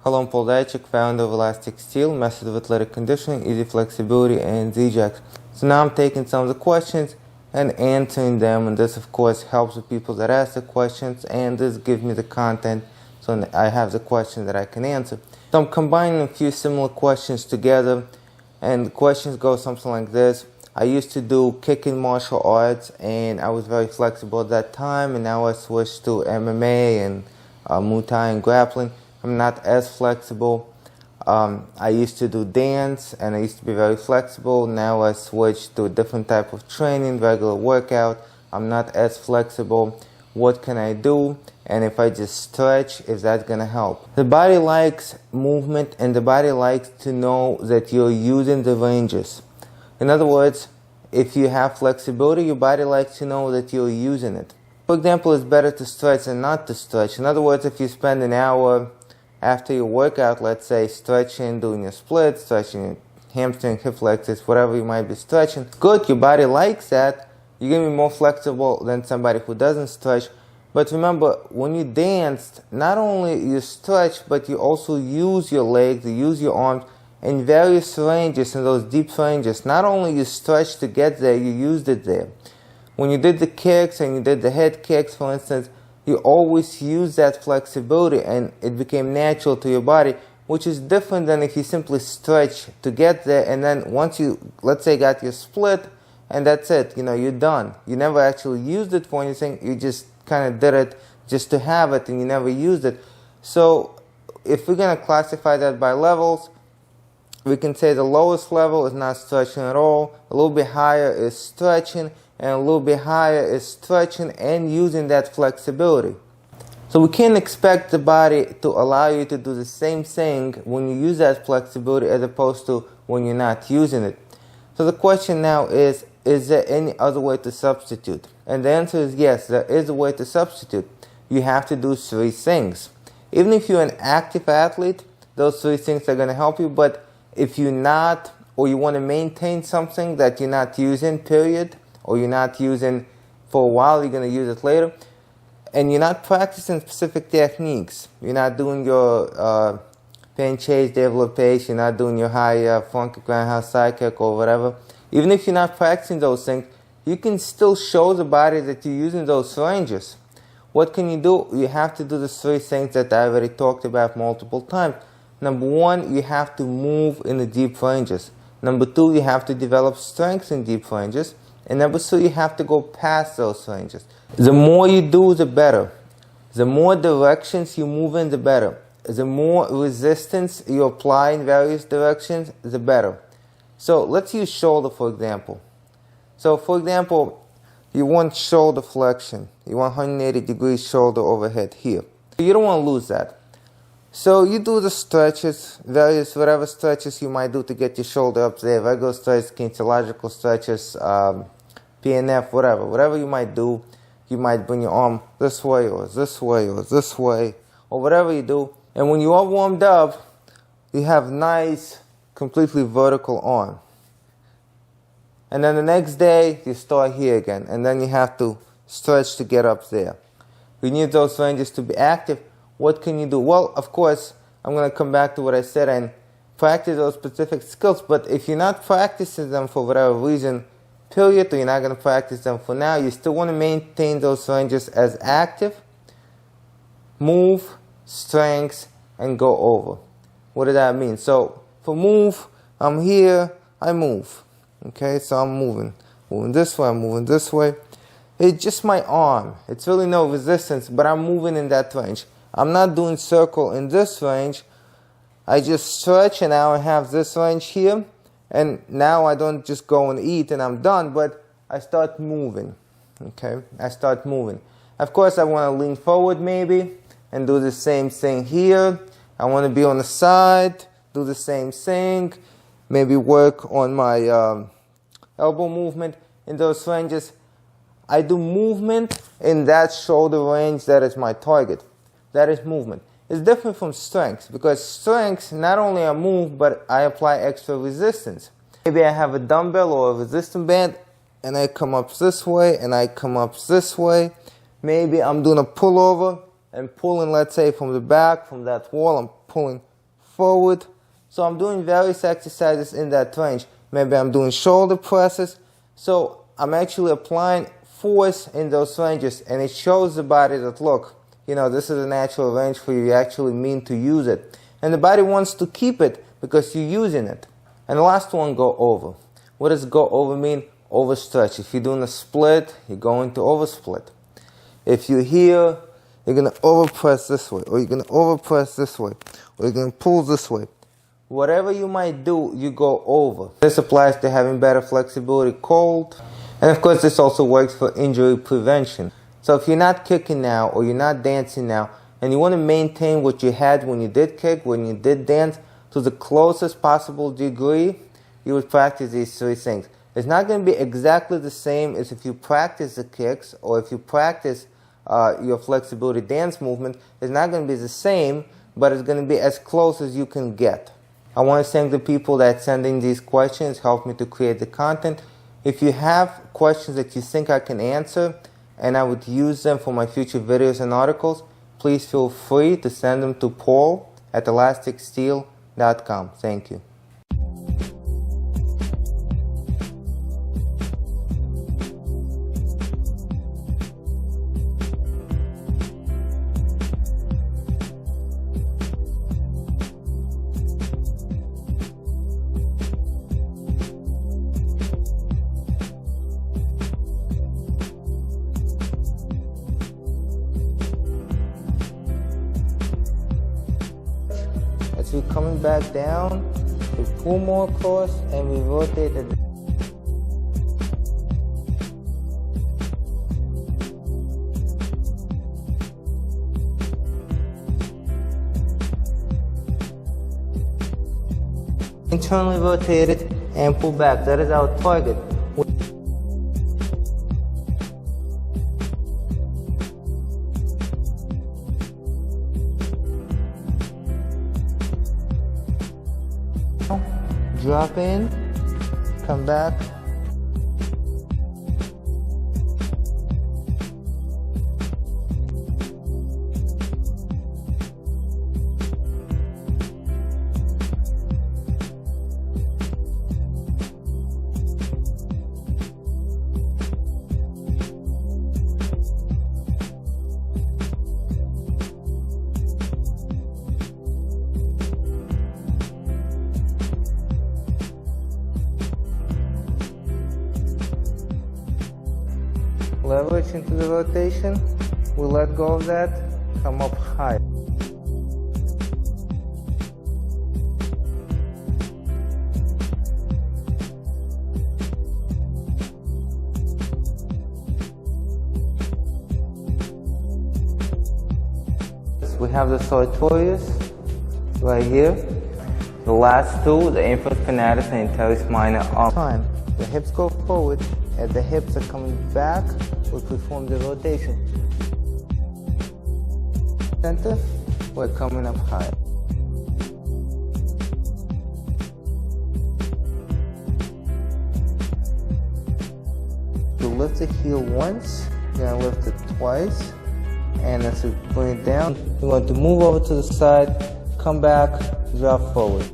Hello, I'm Paul Dajcik, founder of Elastic Steel, method of athletic conditioning, easy flexibility, and Z-Jacks. So now I'm taking some of the questions and answering them, and this of course helps the people that ask the questions, and this gives me the content so I have the question that I can answer. So I'm combining a few similar questions together, and the questions go something like this. I used to do kicking martial arts, and I was very flexible at that time, and now I switched to MMA and Muay Thai and grappling. I'm not as flexible. I used to do dance, and I used to be very flexible. Now I switched to a different type of training, regular workout. I'm not as flexible. What can I do? And if I just stretch, is that going to help? The body likes movement, and the body likes to know that you're using the ranges. In other words, if you have flexibility, your body likes to know that you're using it. For example, it's better to stretch than not to stretch. In other words, if you spend an hour after your workout, let's say, stretching, doing your splits, stretching your hamstring, hip flexors, whatever you might be stretching, good, your body likes that. You're going to be more flexible than somebody who doesn't stretch. But remember, when you danced, not only you stretch, but you also use your legs, you use your arms in various ranges, in those deep ranges. Not only you stretch to get there, you used it there. When you did the kicks and you did the head kicks, for instance, you always use that flexibility, and it became natural to your body, which is different than if you simply stretch to get there, and then once you, let's say, got your split, and that's it, you're done. You never actually used it for anything, you just kind of did it just to have it, and you never used it. So if we're going to classify that by levels, we can say the lowest level is not stretching at all, a little bit higher is stretching, and a little bit higher is stretching and using that flexibility. So we can't expect the body to allow you to do the same thing when you use that flexibility as opposed to when you're not using it. So the question now is there any other way to substitute? And the answer is yes, there is a way to substitute. You have to do three things. Even if you're an active athlete, those three things are going to help you, but if you're not, or you want to maintain something that you're not using, period, or you're not using for a while, you're going to use it later, and you're not practicing specific techniques, you're not doing your pain chase, développé, you're not doing your high funky groundhouse side kick or whatever, even if you're not practicing those things, you can still show the body that you're using those ranges. What can you do? You have to do the three things that I already talked about multiple times. Number one, you have to move in the deep ranges. Number two, you have to develop strength in deep ranges. And number three, you have to go past those ranges. The more you do, the better. The more directions you move in, the better. The more resistance you apply in various directions, the better. So let's use shoulder, for example. So for example, you want shoulder flexion. You want 180 degrees shoulder overhead here. You don't want to lose that. So you do the stretches, whatever stretches you might do to get your shoulder up there, regular stretches, kinesiological stretches, PNF, whatever you might do. You might bring your arm this way or this way or this way or whatever you do. And when you are warmed up, you have nice, completely vertical arm. And then the next day, you start here again. And then you have to stretch to get up there. You need those ranges to be active. What can you do? Well, of course, I'm going to come back to what I said and practice those specific skills. But if you're not practicing them for whatever reason, period, or you're not going to practice them for now, you still want to maintain those ranges as active, move, strength, and go over. What does that mean? So for move, I'm here, I move. Okay, so I'm moving this way, I'm moving this way. It's just my arm. It's really no resistance, but I'm moving in that range. I'm not doing circle in this range. I just stretch, and now I have this range here. And now I don't just go and eat and I'm done, but I start moving. Okay, I start moving. Of course, I want to lean forward maybe and do the same thing here. I want to be on the side, do the same thing. Maybe work on my elbow movement in those ranges. I do movement in that shoulder range. That is my target. That is movement. It's different from strength, because strength, not only I move, but I apply extra resistance. Maybe I have a dumbbell or a resistance band, and I come up this way, and I come up this way. Maybe I'm doing a pullover and pulling, let's say, from the back, from that wall, I'm pulling forward. So I'm doing various exercises in that range. Maybe I'm doing shoulder presses. So I'm actually applying force in those ranges, and it shows the body that, look, this is a natural range for you. You actually mean to use it. And the body wants to keep it because you're using it. And the last one, go over. What does go over mean? Overstretch. If you're doing a split, you're going to oversplit. If you're here, you're going to overpress this way, or you're going to overpress this way, or you're going to pull this way. Whatever you might do, you go over. This applies to having better flexibility cold. And of course, this also works for injury prevention. So if you're not kicking now, or you're not dancing now, and you want to maintain what you had when you did kick, when you did dance, to the closest possible degree, you would practice these three things. It's not going to be exactly the same as if you practice the kicks, or if you practice your flexibility dance movement. It's not going to be the same, but it's going to be as close as you can get. I want to thank the people that send in these questions, help me to create the content. If you have questions that you think I can answer, and I would use them for my future videos and articles, please feel free to send them to paul@elasticsteel.com. Thank you. As we're coming back down, we pull more across and we rotate it. Internally rotate it and pull back. That is our target. Drop in, come back. Leverage into the rotation, we let go of that, come up high. We have the sartorius right here. The last two, the infraspinatus and teres minor, are time. The hips go forward. As the hips are coming back, we perform the rotation. Center, we're coming up high. You lift the heel once, you're going to lift it twice, and as we bring it down, we want to move over to the side, come back, drop forward.